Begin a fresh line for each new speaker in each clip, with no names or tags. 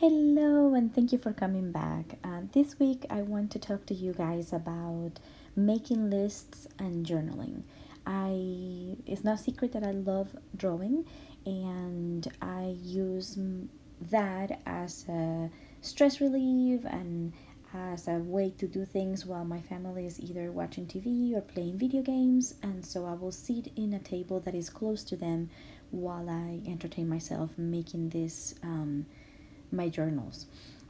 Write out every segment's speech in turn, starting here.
Hello, and thank you for coming back. This week, I want to talk to you guys about making lists and journaling. It's not a secret that I love drawing, and I use that as a stress relief and as a way to do things while my family is either watching TV or playing video games. And so I will sit in a table that is close to them while I entertain myself making this. My journals.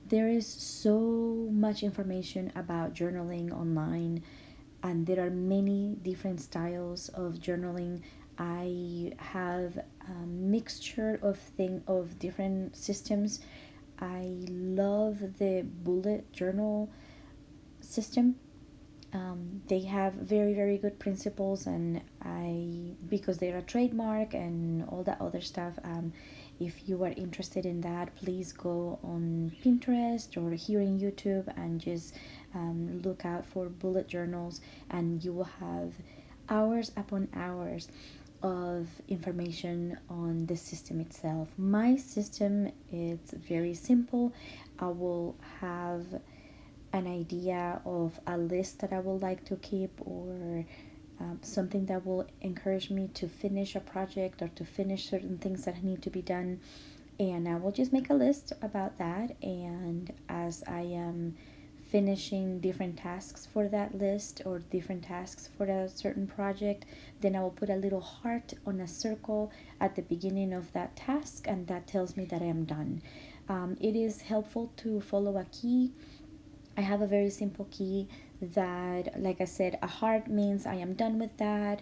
There is so much information about journaling online, and there are many different styles of journaling. I have a mixture of different systems. I love the bullet journal system. They have very good principles, and I because they're a trademark and all that other stuff. If you are interested in that, please go on Pinterest or here in YouTube and just look out for bullet journals, and you will have hours upon hours of information on the system itself. My system is very simple. I will have an idea of a list that I would like to keep, or something that will encourage me to finish a project or to finish certain things that need to be done. And I will just make a list about that. And as I am finishing different tasks for that list or different tasks for a certain project, then I will put a little heart on a circle at the beginning of that task, and that tells me that I am done. It is helpful to follow a key. I have a very simple key that, like I said, a heart means I am done with that.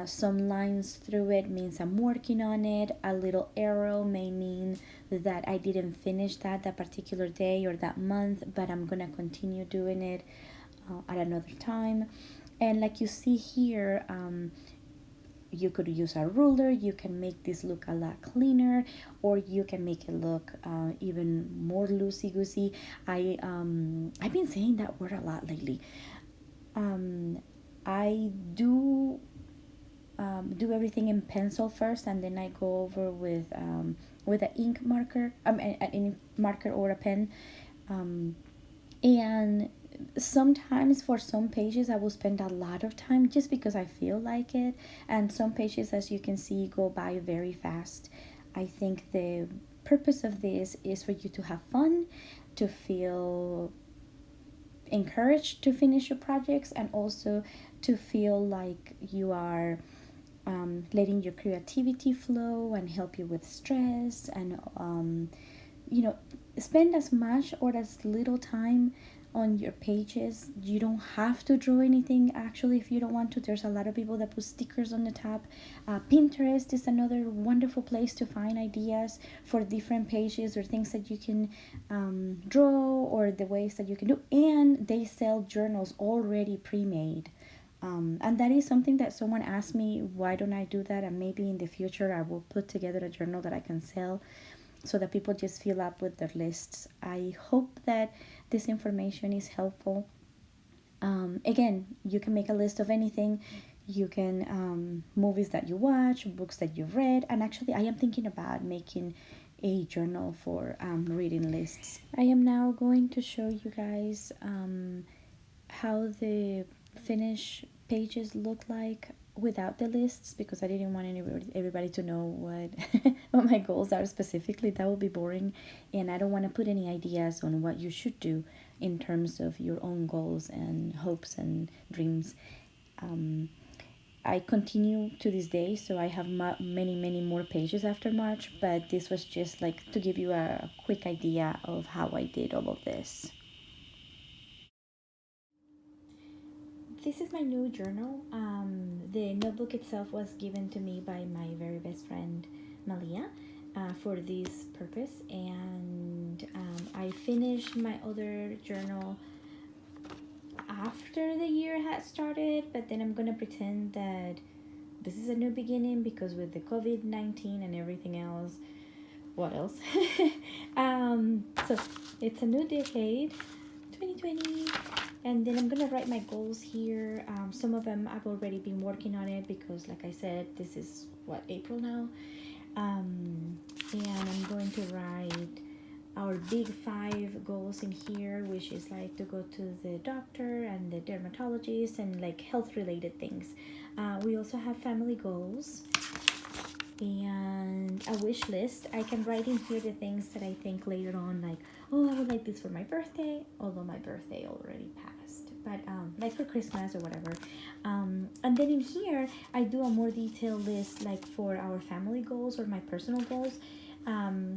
Some lines through it means I'm working on it. A little arrow may mean that I didn't finish that particular day or that month, but I'm gonna continue doing it at another time. And like you see here, you could use a ruler. You can make this look a lot cleaner, or you can make it look even more loosey goosey. I've been saying that word a lot lately. I do everything in pencil first, and then I go over with an ink marker, an ink marker or a pen, and sometimes for some pages I will spend a lot of time just because I feel like it, and some pages, as you can see, go by very fast. I think the purpose of this is for you to have fun, to feel encouraged to finish your projects, and also to feel like you are letting your creativity flow and help you with stress, and you know spend as much or as little time on your pages. You don't have to draw anything, actually, if you don't want to. There's a lot of people that put stickers on the top. Pinterest is another wonderful place to find ideas for different pages or things that you can draw, or the ways that you can do. And they sell journals already pre-made. And that is something that someone asked me, why don't I do that? And maybe in the future I will put together a journal that I can sell so that people just fill up with their lists. I hope that this information is helpful. Again, you can make a list of anything. You can movies that you watch, books that you've read, and actually I am thinking about making a journal for reading lists. I am now going to show you guys how the finished pages look like without the lists, because I didn't want everybody to know what what my goals are specifically. That would be boring, and I don't want to put any ideas on what you should do in terms of your own goals and hopes and dreams. I continue to this day, so I have many more pages after March, but this was just like to give you a quick idea of how I did all of this. This is my new journal. The notebook itself was given to me by my very best friend Malia for this purpose, and I finished my other journal after the year had started, but then I'm gonna pretend that this is a new beginning, because with the COVID-19 and everything else, what else? So it's a new decade, 2020, and then I'm gonna write my goals here. Some of them I've already been working on it, because like I said, this is what, April now. And I'm going to write our big 5 goals in here, which is like to go to the doctor and the dermatologist and like health related things. We also have family goals and a wish list. I can write in here the things that I think later on, like, oh, I would like this for my birthday, although my birthday already passed, but like for Christmas or whatever. And then in here I do a more detailed list, like for our family goals or my personal goals.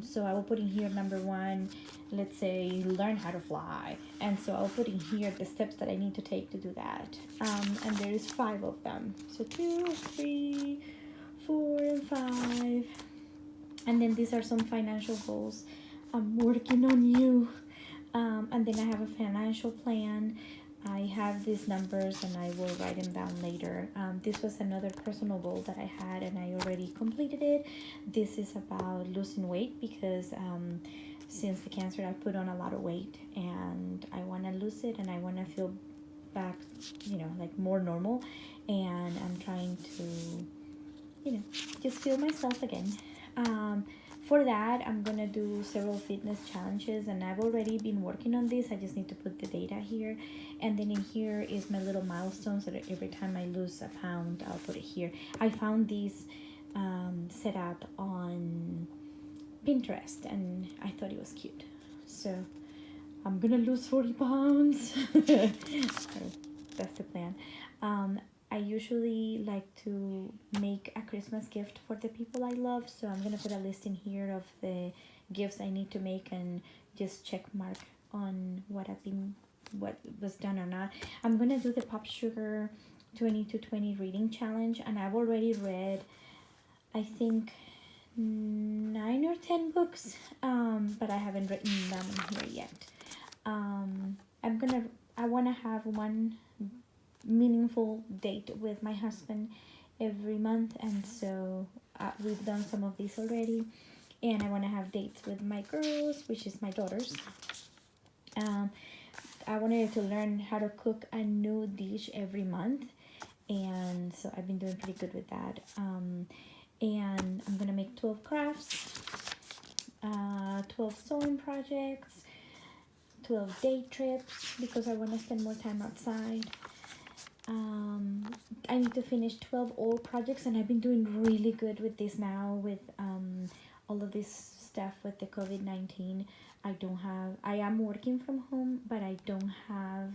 So I will put in here number 1, let's say learn how to fly, and so I'll put in here the steps that I need to take to do that. And there is 5 of them, so 2, 3, 4, and 5. And then these are some financial goals. I'm working on you. And then I have a financial plan. I have these numbers and I will write them down later. This was another personal goal that I had and I already completed it. This is about losing weight because since the cancer I put on a lot of weight and I want to lose it and I want to feel back, like more normal, and I'm trying to, just feel myself again. For that, I'm gonna do several fitness challenges and I've already been working on this. I just need to put the data here, and then in here is my little milestones that every time I lose a pound I'll put it here. I found these set up on Pinterest and I thought it was cute, so I'm gonna lose 40 pounds. That's the plan. I usually like to make a Christmas gift for the people I love, so I'm gonna put a list in here of the gifts I need to make and just check mark on what was done or not. I'm gonna do the Pop Sugar 20 to 20 reading challenge, and I've already read, I think, 9 or 10 books, but I haven't written them here yet. I want to have one meaningful date with my husband every month, and so we've done some of these already, and I want to have dates with my girls, which is my daughters. I wanted to learn how to cook a new dish every month, and so I've been doing pretty good with that. And I'm gonna make 12 crafts, 12 sewing projects, 12 day trips because I want to spend more time outside. I need to finish 12 old projects, and I've been doing really good with this now with all of this stuff with the COVID-19. I am working from home, but I don't have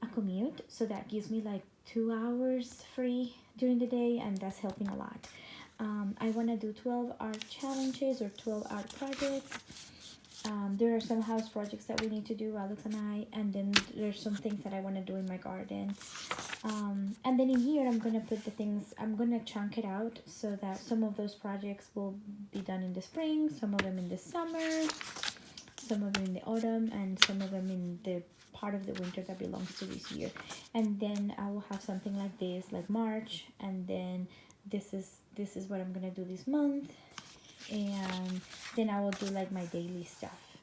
a commute, so that gives me like 2 hours free during the day, and that's helping a lot. I want to do 12 art challenges or 12 art projects. There are some house projects that we need to do, Alex and I, and then there's some things that I want to do in my garden. And then in here I'm going to put the things, I'm going to chunk it out so that some of those projects will be done in the spring, some of them in the summer, some of them in the autumn, and some of them in the part of the winter that belongs to this year. And then I will have something like this, like March, and then this is what I'm going to do this month. And then I will do like my daily stuff.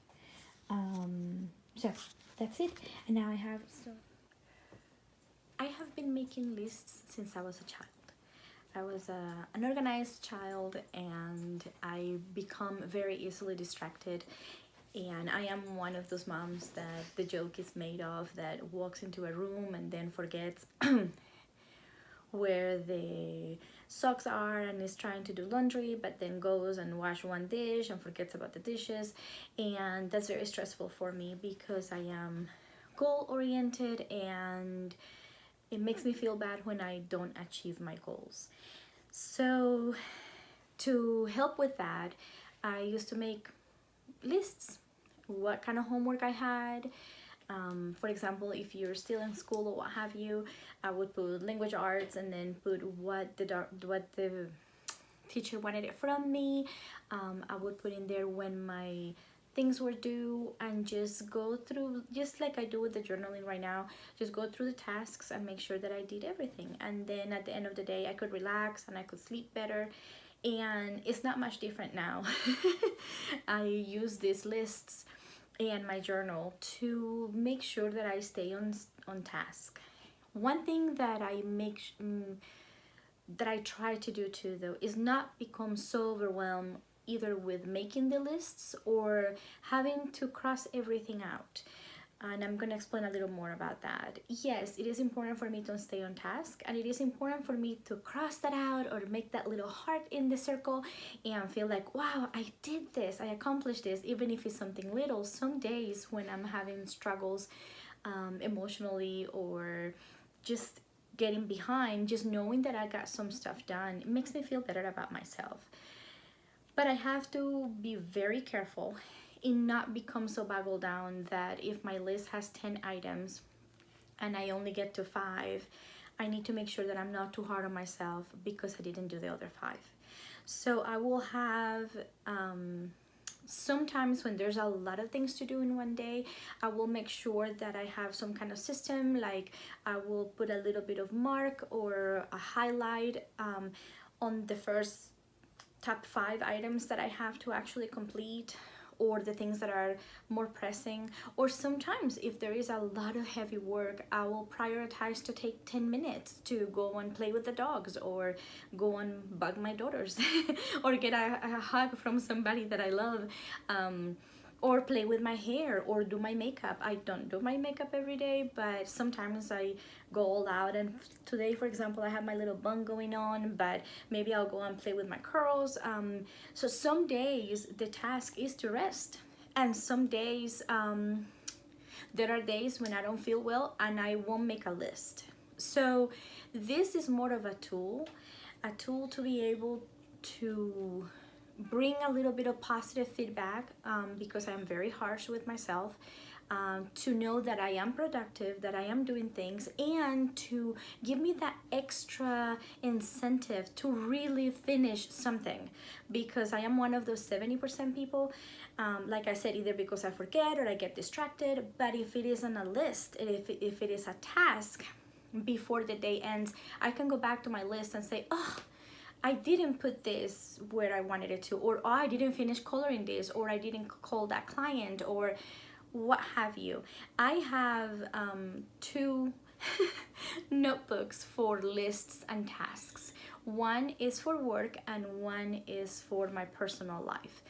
So that's it. And now I have been making lists since I was a child. I was an organized child, and I become very easily distracted, and I am one of those moms that the joke is made of, that walks into a room and then forgets where the socks are and is trying to do laundry, but then goes and wash one dish and forgets about the dishes. And that's very stressful for me because I am goal oriented, and it makes me feel bad when I don't achieve my goals. So to help with that, I used to make lists, what kind of homework I had. For example, if you're still in school or what have you, I would put language arts and then put what the teacher wanted it from me. I would put in there when my things were due, and just go through, just like I do with the journaling right now, just go through the tasks and make sure that I did everything. And then at the end of the day I could relax and I could sleep better. And it's not much different now. I use these lists and my journal to make sure that I stay on task. One thing that I try to do too, though, is not become so overwhelmed either with making the lists or having to cross everything out. And I'm gonna explain a little more about that. Yes, it is important for me to stay on task, and it is important for me to cross that out or make that little heart in the circle and feel like, wow, I did this, I accomplished this, even if it's something little. Some days when I'm having struggles emotionally or just getting behind, just knowing that I got some stuff done, it makes me feel better about myself. But I have to be very careful in not become so boggled down that if my list has 10 items and I only get to 5, I need to make sure that I'm not too hard on myself because I didn't do the other 5. So I will have sometimes when there's a lot of things to do in one day, I will make sure that I have some kind of system, like I will put a little bit of mark or a highlight on the first top 5 items that I have to actually complete, or the things that are more pressing. Or sometimes if there is a lot of heavy work, I will prioritize to take 10 minutes to go and play with the dogs, or go and bug my daughters or get a hug from somebody that I love, or play with my hair or do my makeup. I don't do my makeup every day, but sometimes I go all out, and today, for example, I have my little bun going on, but maybe I'll go and play with my curls. So some days the task is to rest, and some days there are days when I don't feel well and I won't make a list. So this is more of a tool to be able to bring a little bit of positive feedback, because I'm very harsh with myself, to know that I am productive, that I am doing things, and to give me that extra incentive to really finish something, because I am one of those 70% people, like I said, either because I forget or I get distracted. But if it is on a list, if it is a task, before the day ends, I can go back to my list and say, oh, I didn't put this where I wanted it to, or oh, I didn't finish coloring this, or I didn't call that client, or what have you. I have 2 notebooks for lists and tasks. One is for work and one is for my personal life.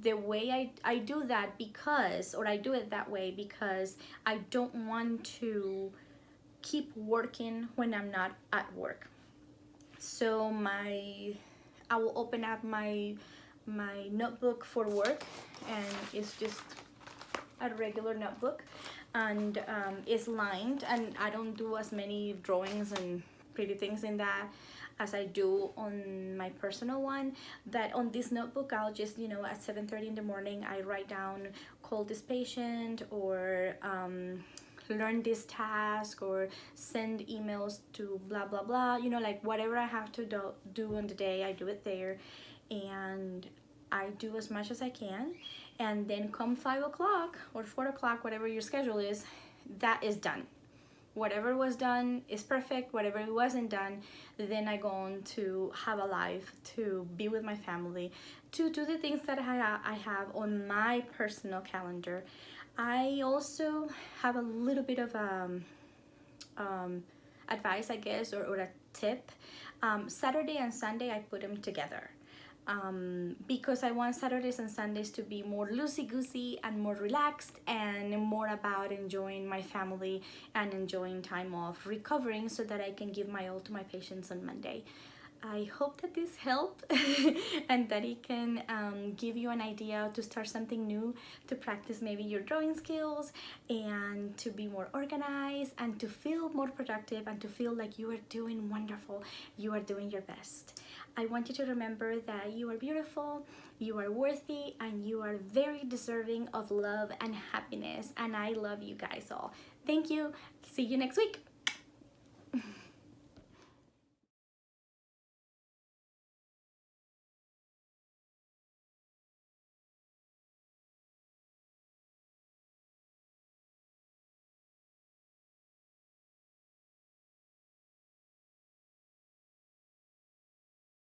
The way I do that because, or I do it that way because I don't want to keep working when I'm not at work. So I will open up my notebook for work, and it's just a regular notebook, and it's lined, and I don't do as many drawings and pretty things in that as I do on my personal one. That on this notebook, I'll just, at 7:30 in the morning, I write down, call this patient, or learn this task, or send emails to blah blah blah, like whatever I have to do on the day, I do it there, and I do as much as I can. And then come 5 o'clock or 4 o'clock, whatever your schedule is, that is done. Whatever was done is perfect. Whatever wasn't done, then I go on to have a life, to be with my family, to do the things that I have on my personal calendar. I also have a little bit of advice, I guess, or a tip. Saturday and Sunday, I put them together. Because I want Saturdays and Sundays to be more loosey-goosey and more relaxed, and more about enjoying my family and enjoying time off, recovering, so that I can give my all to my patients on Monday. I hope that this helped and that it can give you an idea to start something new, to practice maybe your drawing skills, and to be more organized, and to feel more productive, and to feel like you are doing wonderful, you are doing your best. I want you to remember that you are beautiful, you are worthy, and you are very deserving of love and happiness, and I love you guys all. Thank you. See you next week.